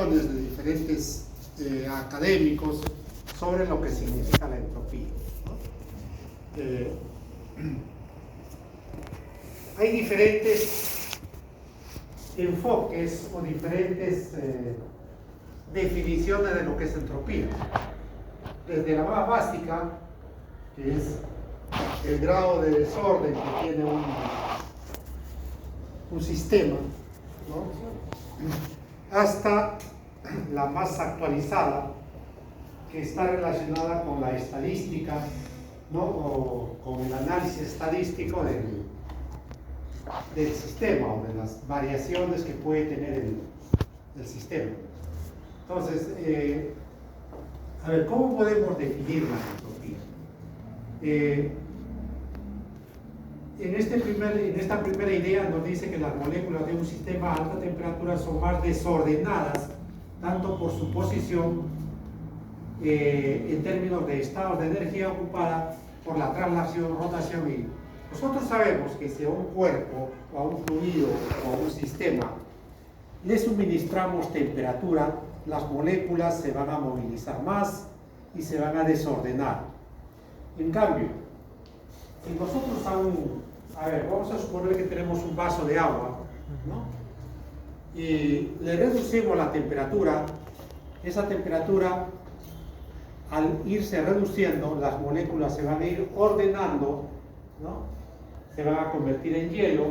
definiciones de diferentes académicos sobre lo que significa la entropía, ¿no? Hay diferentes enfoques o diferentes definiciones de lo que es entropía. Desde la más básica, que es el grado de desorden que tiene un sistema, ¿no? Hasta la más actualizada, que está relacionada con la estadística, ¿no? O con el análisis estadístico del sistema o de las variaciones que puede tener el sistema. Entonces, a ver, ¿cómo podemos definir la entropía? En esta primera idea nos dice que las moléculas de un sistema a alta temperatura son más desordenadas, tanto por su posición en términos de estados de energía ocupada por la traslación, rotación y... Nosotros sabemos que si a un cuerpo, o a un fluido, o a un sistema le suministramos temperatura, las moléculas se van a movilizar más y se van a desordenar. En cambio, si nosotros vamos a suponer que tenemos un vaso de agua, ¿no? Y le reducimos la temperatura, esa temperatura, al irse reduciendo, las moléculas se van a ir ordenando, ¿no? Se van a convertir en hielo,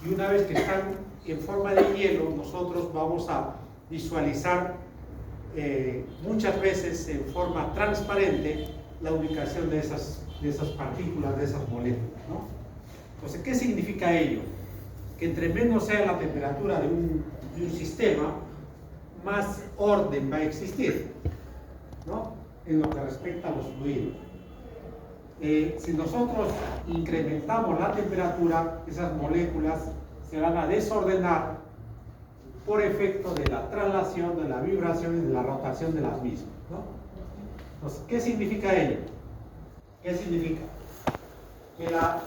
y una vez que están en forma de hielo, nosotros vamos a visualizar muchas veces en forma transparente la ubicación de esas partículas, de esas moléculas, ¿no? Entonces, ¿qué significa ello? Que entre menos sea la temperatura de un sistema, más orden va a existir, ¿no? En lo que respecta a los fluidos. Si nosotros incrementamos la temperatura, esas moléculas se van a desordenar por efecto de la traslación, de la vibración y de la rotación de las mismas, ¿no? Entonces, ¿qué significa ello? ¿Qué significa? Que la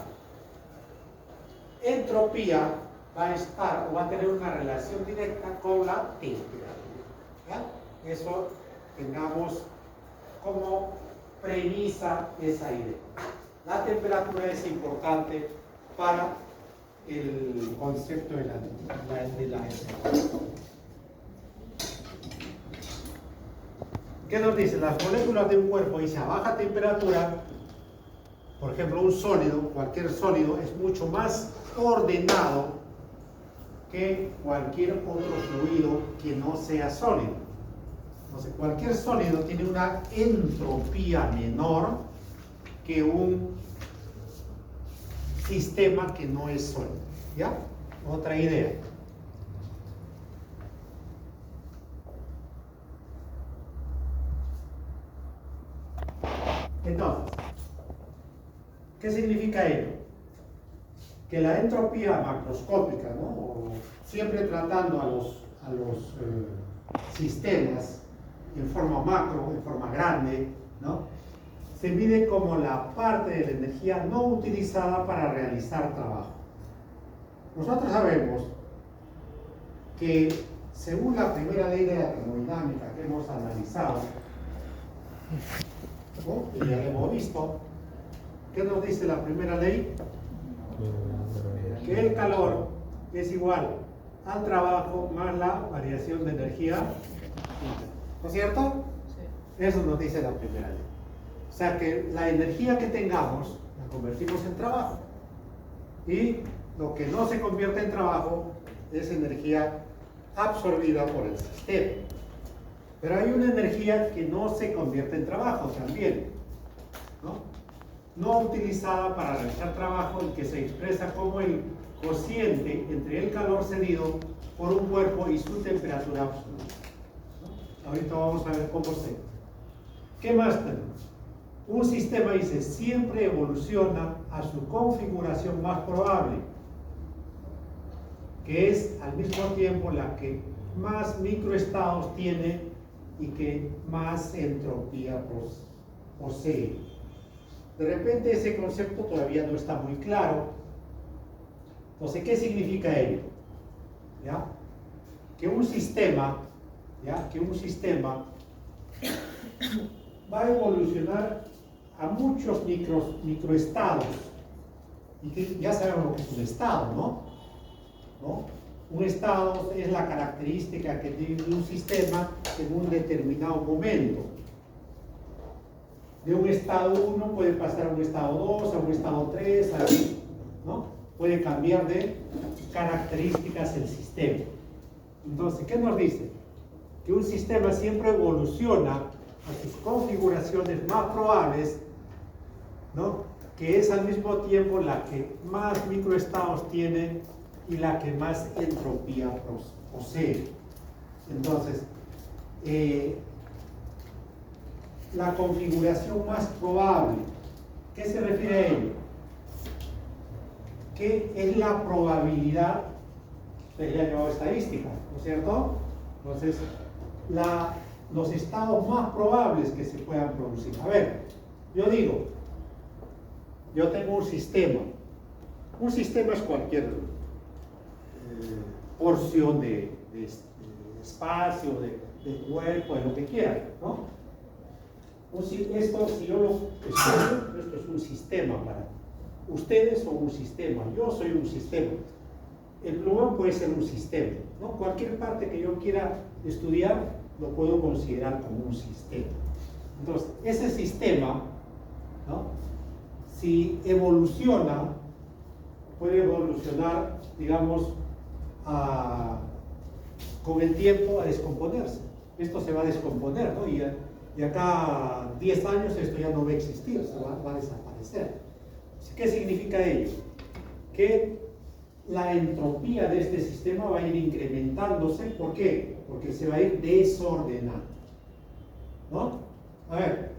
entropía va a estar o va a tener una relación directa con la temperatura, ¿ya? Eso tengamos como premisa esa idea. La temperatura es importante para el concepto de la entropía. ¿Qué nos dice? Las moléculas de un cuerpo dice a baja temperatura, por ejemplo un sólido, cualquier sólido es mucho más ordenado que cualquier otro fluido que no sea sólido. Entonces, cualquier sólido tiene una entropía menor que un sistema que no es sólido, ¿ya? Otra idea. Entonces, ¿qué significa ello? Que la entropía macroscópica, ¿no? O siempre tratando a los sistemas en forma macro, en forma grande, ¿no? Se mide como la parte de la energía no utilizada para realizar trabajo. Nosotros sabemos que según la primera ley de la termodinámica que hemos analizado, ¿no? Y ya hemos visto, ¿qué nos dice la primera ley? Que el calor es igual al trabajo más la variación de energía, ¿no es cierto? Sí. Eso nos dice la primera ley. O sea que la energía que tengamos la convertimos en trabajo, y lo que no se convierte en trabajo es energía absorbida por el sistema. Pero hay una energía que no se convierte en trabajo también, no utilizada para realizar trabajo, y que se expresa como el cociente entre el calor cedido por un cuerpo y su temperatura absoluta. Ahorita vamos a ver cómo se... ¿Qué más tenemos? Un sistema, dice, siempre evoluciona a su configuración más probable, que es al mismo tiempo la que más microestados tiene y que más entropía posee. De repente ese concepto todavía no está muy claro. Entonces, ¿qué significa ello? ¿Ya? Que un sistema ¿ya? Que un sistema va a evolucionar a muchos microestados, y que ya sabemos lo que es un estado, ¿no? Un estado es la característica que tiene un sistema en un determinado momento. De un estado 1 puede pasar a un estado 2, a un estado 3, así, ¿no? Puede cambiar de características el sistema. Entonces, ¿qué nos dice? Que un sistema siempre evoluciona a sus configuraciones más probables, ¿no? Que es al mismo tiempo la que más microestados tiene y la que más entropía posee. Entonces, la configuración más probable, ¿qué se refiere a ello? Que es la probabilidad, ustedes ya han llamado estadística, ¿no es cierto? Entonces, los estados más probables que se puedan producir. A ver, yo digo, yo tengo un sistema. Un sistema es cualquier porción de espacio, de cuerpo, de lo que quieran, ¿no? Esto, si yo lo estudio, esto es un sistema para ustedes, son un sistema, yo soy un sistema. El plumón puede ser un sistema, ¿no? Cualquier parte que yo quiera estudiar lo puedo considerar como un sistema. Entonces, ese sistema, ¿no? Si evoluciona, puede evolucionar, digamos, con el tiempo a descomponerse. Esto se va a descomponer, ¿no? Y acá 10 años esto ya no va a existir, va a desaparecer. ¿Qué significa ello? Que la entropía de este sistema va a ir incrementándose. ¿Por qué? Porque se va a ir desordenando, ¿no? A ver,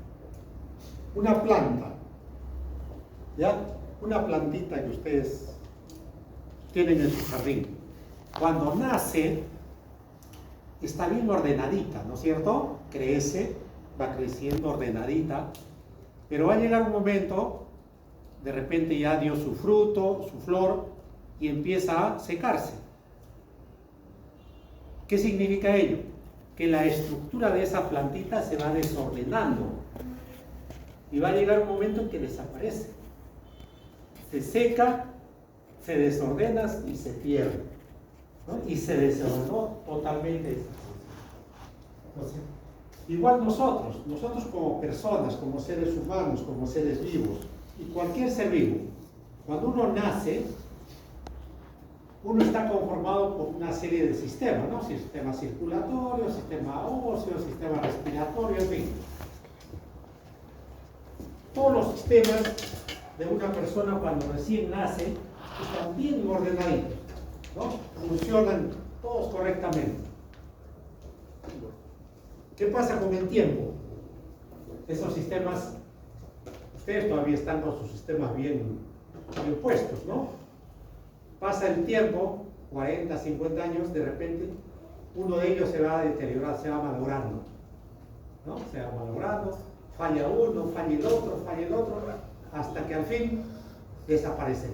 una planta, ¿ya? Una plantita que ustedes tienen en su jardín. Cuando nace, está bien ordenadita, ¿no es cierto? Crece, va creciendo ordenadita, pero va a llegar un momento, de repente ya dio su fruto, su flor, y empieza a secarse. ¿Qué significa ello? Que la estructura de esa plantita se va desordenando y va a llegar un momento en que desaparece. Se seca, se desordena y se pierde, ¿no? Y se desordenó totalmente. Entonces, igual nosotros como personas, como seres humanos, como seres vivos, y cualquier ser vivo, cuando uno nace, uno está conformado por una serie de sistemas, ¿no? Sistema circulatorio, sistema óseo, sistema respiratorio, en fin. Todos los sistemas de una persona cuando recién nace están bien ordenaditos, ¿no? Funcionan todos correctamente. ¿Qué pasa con el tiempo? Esos sistemas, ustedes todavía están con sus sistemas bien puestos, ¿no? Pasa el tiempo, 40, 50 años, de repente uno de ellos se va a deteriorar, se va malogrando, ¿no? Se va malogrando, falla uno, falla el otro, hasta que al fin desaparece.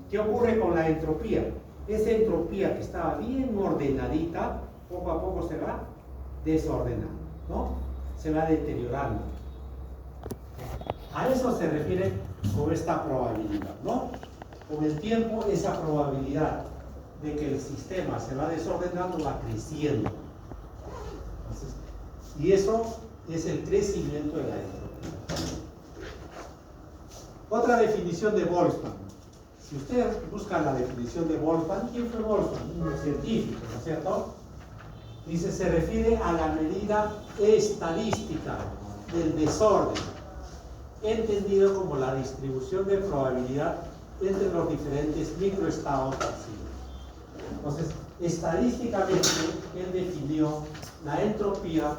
¿Qué ocurre con la entropía? Esa entropía que estaba bien ordenadita, poco a poco se va desordenando, ¿no? Se va deteriorando. A eso se refiere con esta probabilidad, ¿no? Con el tiempo, esa probabilidad de que el sistema se va desordenando va creciendo. Entonces, y eso es el crecimiento de la entropía. Otra definición de Boltzmann. Si ustedes buscan la definición de Boltzmann, ¿quién fue Boltzmann? Un científico, ¿no es cierto? Dice, se refiere a la medida estadística del desorden, entendido como la distribución de probabilidad entre los diferentes microestados posibles. Entonces, estadísticamente, él definió la entropía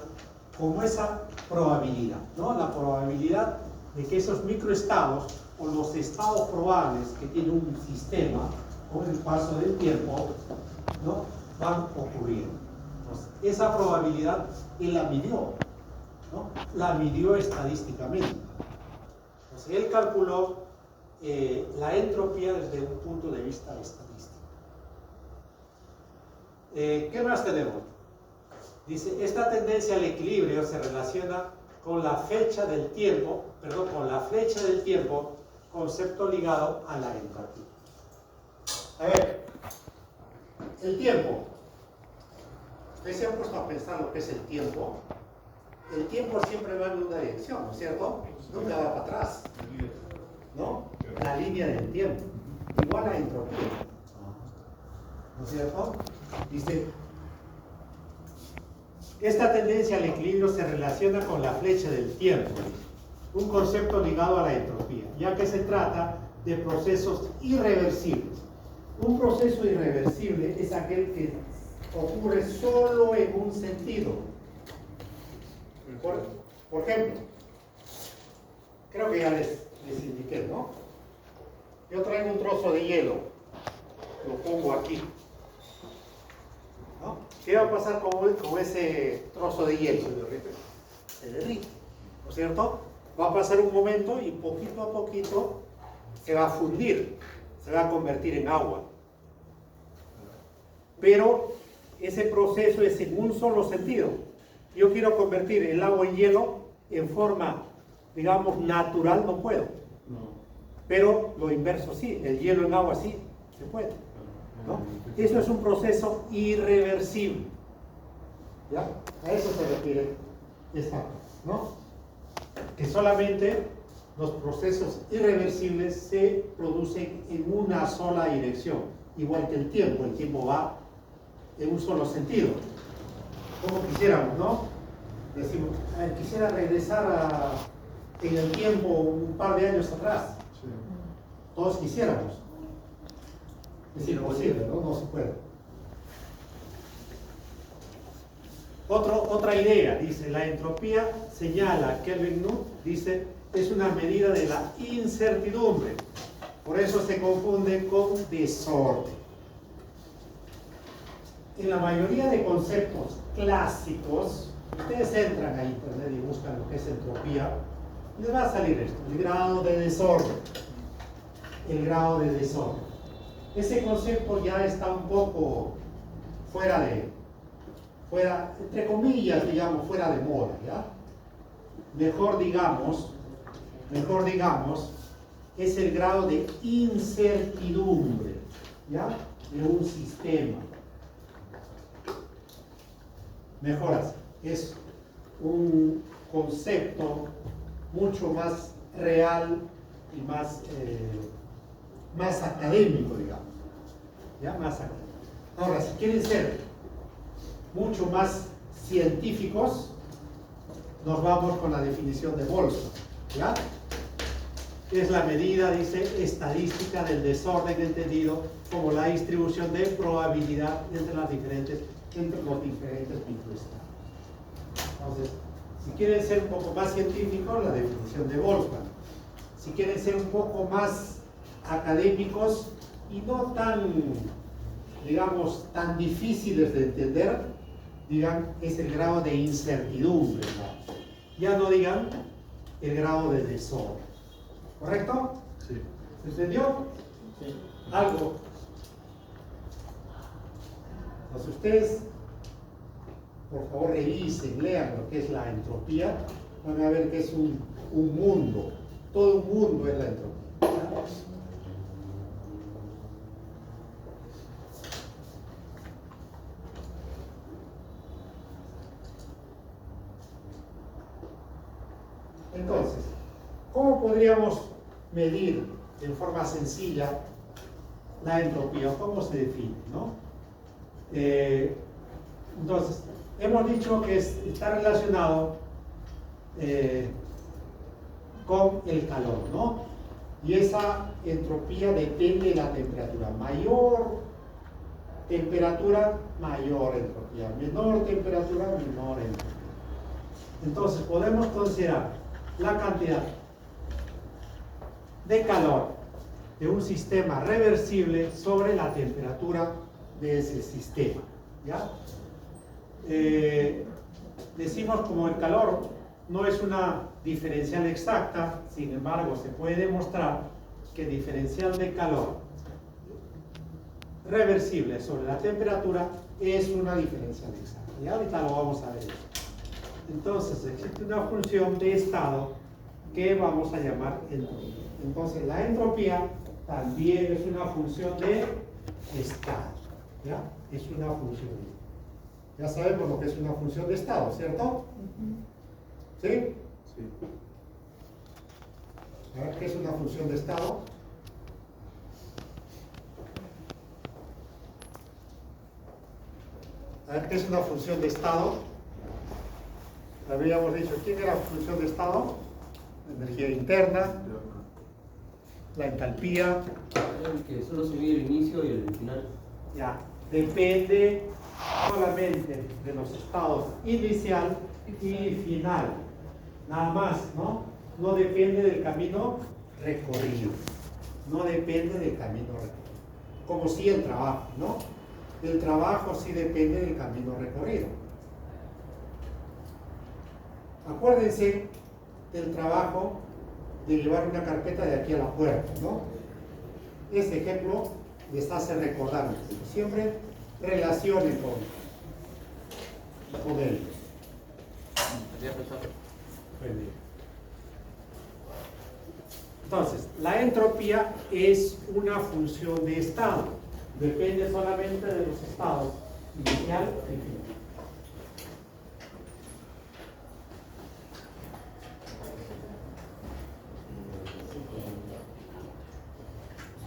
como esa probabilidad, ¿no? La probabilidad de que esos microestados o los estados probables que tiene un sistema con el paso del tiempo, ¿no? Van ocurriendo. Entonces, esa probabilidad él la midió, ¿no? La midió estadísticamente. Entonces, él calculó la entropía desde un punto de vista estadístico. ¿Qué más tenemos? Dice, esta tendencia al equilibrio se relaciona con la flecha del tiempo, concepto ligado a la entropía. A ver, el tiempo. ¿Ustedes se han puesto a pensar lo que es el tiempo? El tiempo siempre va en una dirección, ¿no es cierto? Nunca va para atrás, ¿no? La línea del tiempo. Igual a entropía, ¿no es cierto? Dice, esta tendencia al equilibrio se relaciona con la flecha del tiempo, un concepto ligado a la entropía, ya que se trata de procesos irreversibles. Un proceso irreversible es aquel que ocurre solo en un sentido. Por ejemplo, creo que ya les indiqué, ¿no? Yo traigo un trozo de hielo, lo pongo aquí, ¿no? ¿Qué va a pasar con ese trozo de hielo? Se derrite, ¿no es cierto? Va a pasar un momento y poquito a poquito se va a fundir, se va a convertir en agua. Pero ese proceso es en un solo sentido. Yo quiero convertir el agua en hielo en forma, digamos, natural, no puedo. Pero lo inverso sí, el hielo en agua sí, se puede, ¿no? Eso es un proceso irreversible, ¿ya? A eso se refiere esta, ¿no? Que solamente los procesos irreversibles se producen en una sola dirección, igual que el tiempo va en un solo sentido. Como quisiéramos, ¿no? Decimos, quisiera regresar en el tiempo un par de años atrás. Sí. Todos quisiéramos. Es imposible, ¿no? No se puede. Otra idea, dice, la entropía señala, Kelvin Knuth dice, es una medida de la incertidumbre. Por eso se confunde con desorden. En la mayoría de conceptos clásicos, ustedes entran a internet y buscan lo que es entropía, les va a salir esto, el grado de desorden. El grado de desorden. Ese concepto ya está un poco entre comillas, digamos, fuera de moda, ¿ya? Mejor digamos, es el grado de incertidumbre, ¿ya? De un sistema. Mejor así. Es un concepto mucho más real y más académico, digamos. ¿Ya? Más académico. Ahora, si quieren ser mucho más científicos, nos vamos con la definición de Boltzmann, ¿ya? Es la medida, dice, estadística del desorden entendido como la distribución de probabilidad entre los diferentes microestados. Entonces, si quieren ser un poco más científicos, la definición de Boltzmann. Si quieren ser un poco más académicos y no tan, digamos, tan difíciles de entender, digan, es el grado de incertidumbre, ¿no? Ya no digan el grado de desorden. ¿Correcto? Sí. ¿Se entendió? Sí. Algo. Entonces ustedes, por favor, revisen, lean lo que es la entropía. Van a ver que es un mundo. Todo un mundo es la entropía. Entonces, ¿cómo podríamos medir en forma sencilla la entropía? ¿Cómo se define, no? Entonces, hemos dicho que está relacionado con el calor, ¿no? Y esa entropía depende de la temperatura. Mayor temperatura, mayor entropía. Menor temperatura, menor entropía. Entonces, podemos considerar la cantidad de calor de un sistema reversible sobre la temperatura de ese sistema, ¿ya? Decimos como el calor no es una diferencial exacta, sin embargo se puede demostrar que diferencial de calor reversible sobre la temperatura es una diferencial exacta. Y ahorita lo vamos a ver eso. Entonces, existe una función de estado que vamos a llamar entropía. Entonces, la entropía también es una función de estado. ¿Ya? Es una función. Ya sabemos lo que es una función de estado, ¿cierto? ¿Sí? Sí. A ver, ¿qué es una función de estado? A ver, ¿qué es una función de estado? Habíamos dicho, ¿quién era función de estado? La energía interna, la entalpía. Que solo se mide el inicio y el final. Ya, depende solamente de los estados inicial y final. Nada más, ¿no? No depende del camino recorrido. No depende del camino recorrido. Como si el trabajo, ¿no? El trabajo sí depende del camino recorrido. Acuérdense del trabajo de llevar una carpeta de aquí a la puerta, ¿no? Ese ejemplo les hace recordar. Siempre relacionen con él. Muy bien. Entonces, la entropía es una función de estado. Depende solamente de los estados inicial y final.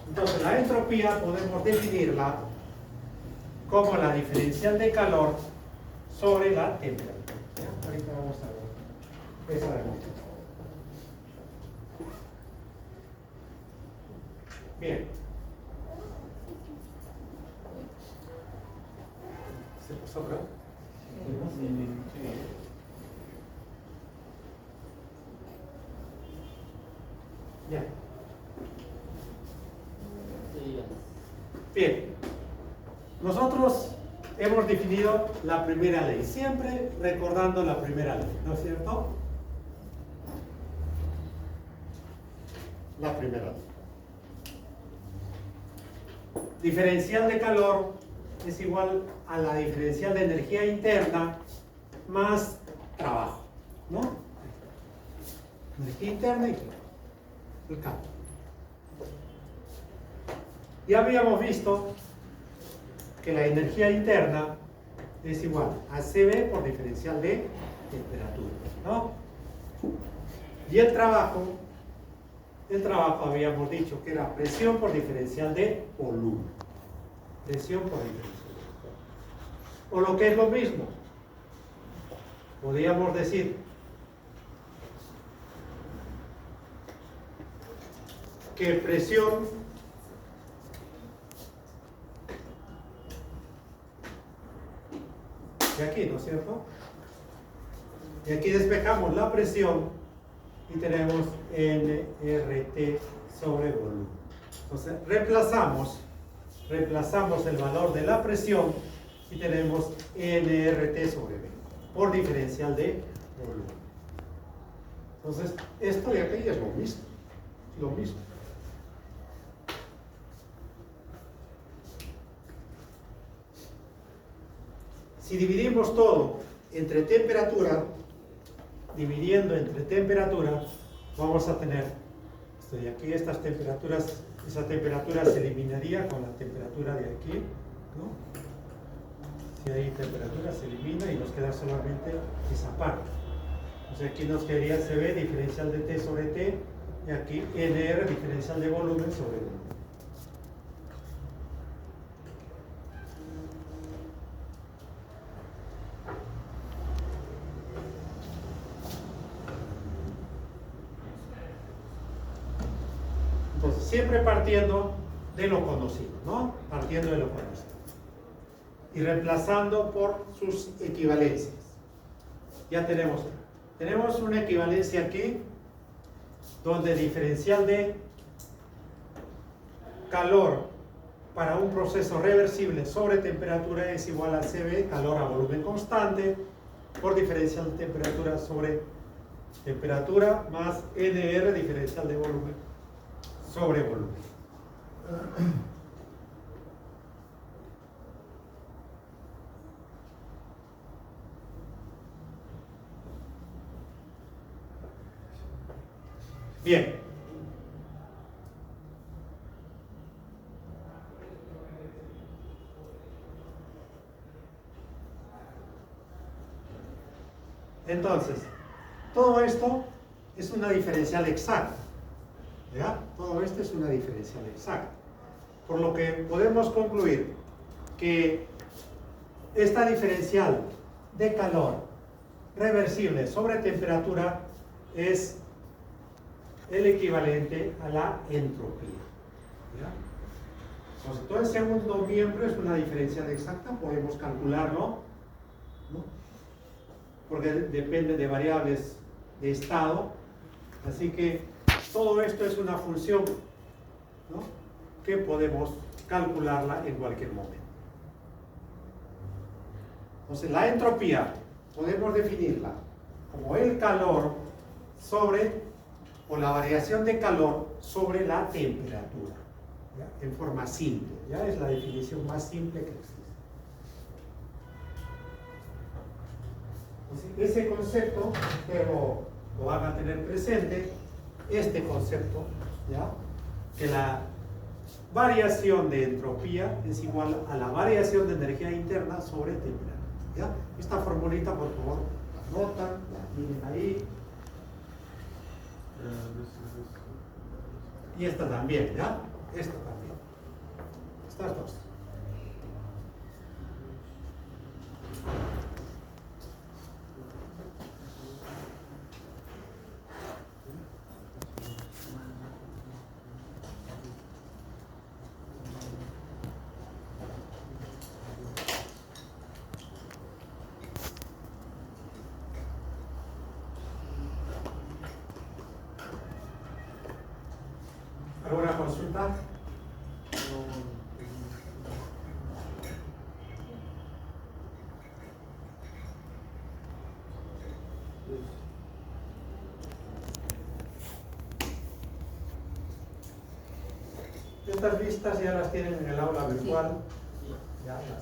Entonces, la entropía podemos definirla como la diferencial de calor sobre la temperatura. ¿Ya? Ahorita vamos a ver esa demostración. Bien. ¿Se puso acá? Ya. Bien. Nosotros hemos definido la primera ley, siempre recordando la primera ley, ¿no es cierto? La primera ley. Diferencial de calor es igual a la diferencial de energía interna más trabajo, ¿no? Energía interna y el campo. Ya habíamos visto que la energía interna es igual a CB por diferencial de temperatura, ¿no? Y el trabajo habíamos dicho que era presión por diferencial de volumen. Presión por diferencial de volumen. O lo que es lo mismo, podríamos decir que presión de aquí, ¿no es cierto? Y aquí despejamos la presión y tenemos nRT sobre volumen. Entonces reemplazamos el valor de la presión y tenemos nRT sobre V por diferencial de volumen. Entonces esto de aquí es lo mismo. Lo mismo. Si dividimos todo entre temperatura, dividiendo entre temperatura, vamos a tener esto de aquí, estas temperaturas, esa temperatura se eliminaría con la temperatura de aquí, ¿no? Si hay temperatura se elimina y nos queda solamente esa parte. Entonces aquí nos quedaría CB diferencial de T sobre T y aquí NR diferencial de volumen sobre volumen. Entonces, siempre partiendo de lo conocido, ¿no? Partiendo de lo conocido. Y reemplazando por sus equivalencias. Ya tenemos una equivalencia aquí, donde diferencial de calor para un proceso reversible sobre temperatura es igual a CB, calor a volumen constante, por diferencial de temperatura sobre temperatura más NR, diferencial de volumen sobre volumen. Bien. Entonces, todo esto es una diferencial exacta. ¿Ya? Todo esto es una diferencial exacta. Por lo que podemos concluir que esta diferencial de calor reversible sobre temperatura es el equivalente a la entropía. ¿Ya? Entonces, todo el segundo miembro es una diferencial exacta, podemos calcularlo, ¿no? Porque depende de variables de estado, así que todo esto es una función, ¿no?, que podemos calcularla en cualquier momento. Entonces, la entropía podemos definirla como el calor sobre, o la variación de calor sobre la temperatura, ¿ya?, en forma simple. ¿Ya? Es la definición más simple que existe. Entonces, ese concepto ustedes lo van a tener presente, este concepto, ¿ya?, que la variación de entropía es igual a la variación de energía interna sobre temperatura. ¿Ya? Esta formulita, por favor, la anotan, la tienen ahí. Y esta también, ¿ya? Esta también. Estas dos. ¿Alguna consulta? Estas listas ya las tienen en el aula virtual. Ya las